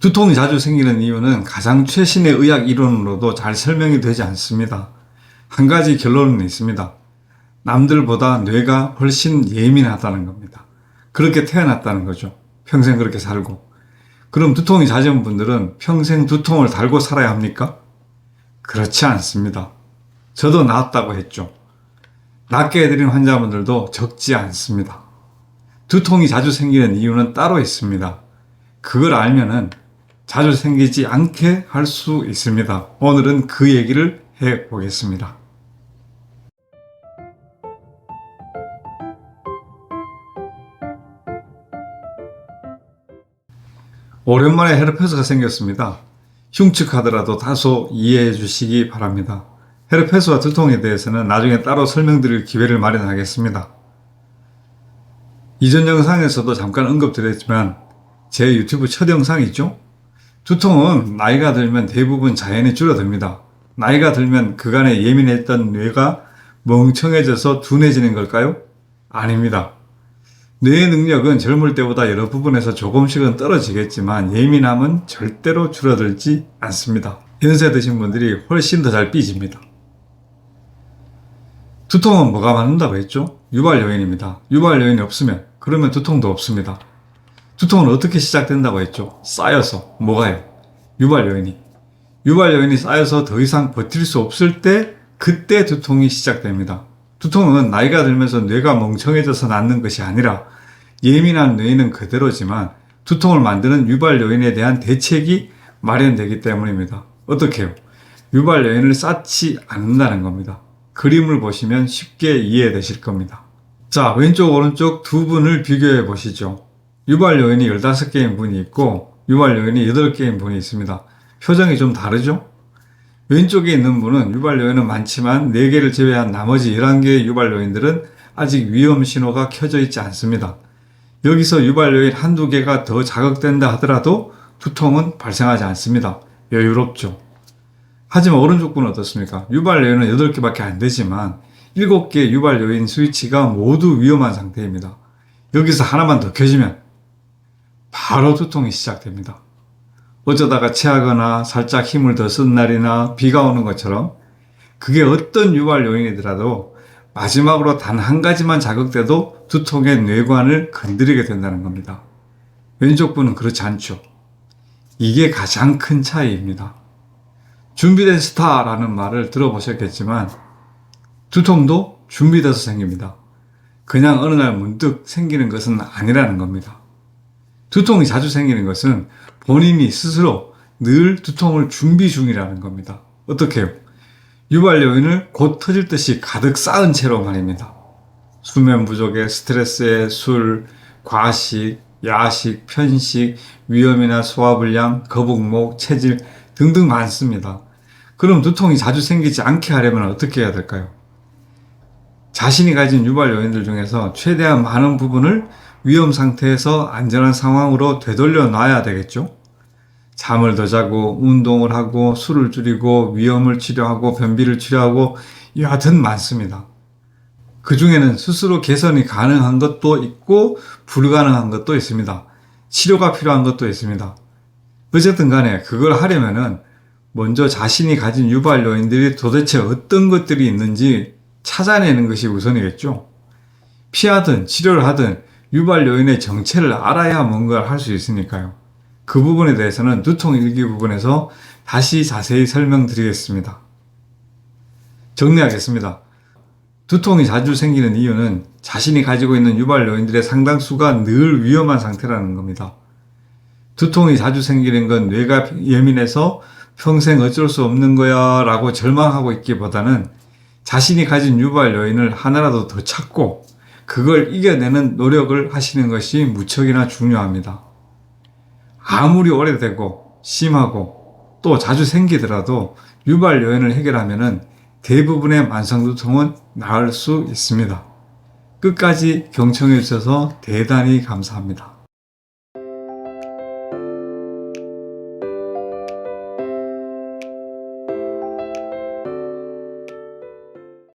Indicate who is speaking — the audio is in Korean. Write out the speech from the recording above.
Speaker 1: 두통이 자주 생기는 이유는 가장 최신의 의학 이론으로도 잘 설명이 되지 않습니다. 한 가지 결론은 있습니다. 남들보다 뇌가 훨씬 예민하다는 겁니다. 그렇게 태어났다는 거죠. 평생 그렇게 살고. 그럼 두통이 잦은 분들은 평생 두통을 달고 살아야 합니까? 그렇지 않습니다. 저도 나았다고 했죠. 낫게 해드린 환자분들도 적지 않습니다. 두통이 자주 생기는 이유는 따로 있습니다. 그걸 알면은 자주 생기지 않게 할 수 있습니다. 오늘은 그 얘기를 해보겠습니다. 오랜만에 헤르페스가 생겼습니다. 흉측하더라도 다소 이해해 주시기 바랍니다. 헤르페스와 두통에 대해서는 나중에 따로 설명드릴 기회를 마련하겠습니다. 이전 영상에서도 잠깐 언급드렸지만 제 유튜브 첫 영상이죠? 두통은 나이가 들면 대부분 자연히 줄어듭니다. 나이가 들면 그간에 예민했던 뇌가 멍청해져서 둔해지는 걸까요? 아닙니다. 뇌의 능력은 젊을 때보다 여러 부분에서 조금씩은 떨어지겠지만 예민함은 절대로 줄어들지 않습니다. 연세 드신 분들이 훨씬 더 잘 삐집니다. 두통은 뭐가 맞는다고 했죠? 유발 요인입니다. 유발 요인이 없으면 그러면 두통도 없습니다. 두통은 어떻게 시작된다고 했죠? 쌓여서. 뭐가요? 유발 요인이. 유발 요인이 쌓여서 더 이상 버틸 수 없을 때 그때 두통이 시작됩니다. 두통은 나이가 들면서 뇌가 멍청해져서 낫는 것이 아니라 예민한 뇌는 그대로지만 두통을 만드는 유발 요인에 대한 대책이 마련되기 때문입니다. 어떻게 해요? 유발 요인을 쌓지 않는다는 겁니다. 그림을 보시면 쉽게 이해되실 겁니다. 자, 왼쪽 오른쪽 두 분을 비교해 보시죠. 유발 요인이 15개인 분이 있고 유발 요인이 8개인 분이 있습니다. 표정이 좀 다르죠? 왼쪽에 있는 분은 유발 요인은 많지만 4개를 제외한 나머지 11개의 유발 요인들은 아직 위험 신호가 켜져 있지 않습니다. 여기서 유발 요인 한두 개가 더 자극된다 하더라도 두통은 발생하지 않습니다. 여유롭죠. 하지만 오른쪽 분은 어떻습니까? 유발 요인은 8개밖에 안 되지만 7개의 유발 요인 스위치가 모두 위험한 상태입니다. 여기서 하나만 더 켜지면 바로 두통이 시작됩니다. 어쩌다가 체하거나 살짝 힘을 더 쓴 날이나 비가 오는 것처럼 그게 어떤 유발 요인이더라도 마지막으로 단 한 가지만 자극돼도 두통의 뇌관을 건드리게 된다는 겁니다. 왼쪽 분은 그렇지 않죠. 이게 가장 큰 차이입니다. 준비된 스타라는 말을 들어보셨겠지만 두통도 준비돼서 생깁니다. 그냥 어느 날 문득 생기는 것은 아니라는 겁니다. 두통이 자주 생기는 것은 본인이 스스로 늘 두통을 준비 중이라는 겁니다. 어떻게 해요? 유발 요인을 곧 터질 듯이 가득 쌓은 채로 말입니다. 수면 부족에 스트레스에 술, 과식, 야식, 편식, 위염이나 소화불량, 거북목, 체질 등등 많습니다. 그럼 두통이 자주 생기지 않게 하려면 어떻게 해야 될까요? 자신이 가진 유발 요인들 중에서 최대한 많은 부분을 위험 상태에서 안전한 상황으로 되돌려 놔야 되겠죠? 잠을 더 자고 운동을 하고 술을 줄이고 위험을 치료하고 변비를 치료하고 여하튼 많습니다. 그 중에는 스스로 개선이 가능한 것도 있고 불가능한 것도 있습니다. 치료가 필요한 것도 있습니다. 어쨌든 간에 그걸 하려면은 먼저 자신이 가진 유발 요인들이 도대체 어떤 것들이 있는지 찾아내는 것이 우선이겠죠. 피하든 치료를 하든 유발 요인의 정체를 알아야 뭔가를 할 수 있으니까요. 그 부분에 대해서는 두통 일기 부분에서 다시 자세히 설명드리겠습니다. 정리하겠습니다. 두통이 자주 생기는 이유는 자신이 가지고 있는 유발 요인들의 상당수가 늘 위험한 상태라는 겁니다. 두통이 자주 생기는 건 뇌가 예민해서 평생 어쩔 수 없는 거야 라고 절망하고 있기보다는 자신이 가진 유발 요인을 하나라도 더 찾고 그걸 이겨내는 노력을 하시는 것이 무척이나 중요합니다. 아무리 오래되고 심하고 또 자주 생기더라도 유발 요인을 해결하면은 대부분의 만성두통은 나을 수 있습니다. 끝까지 경청해 주셔서 대단히 감사합니다.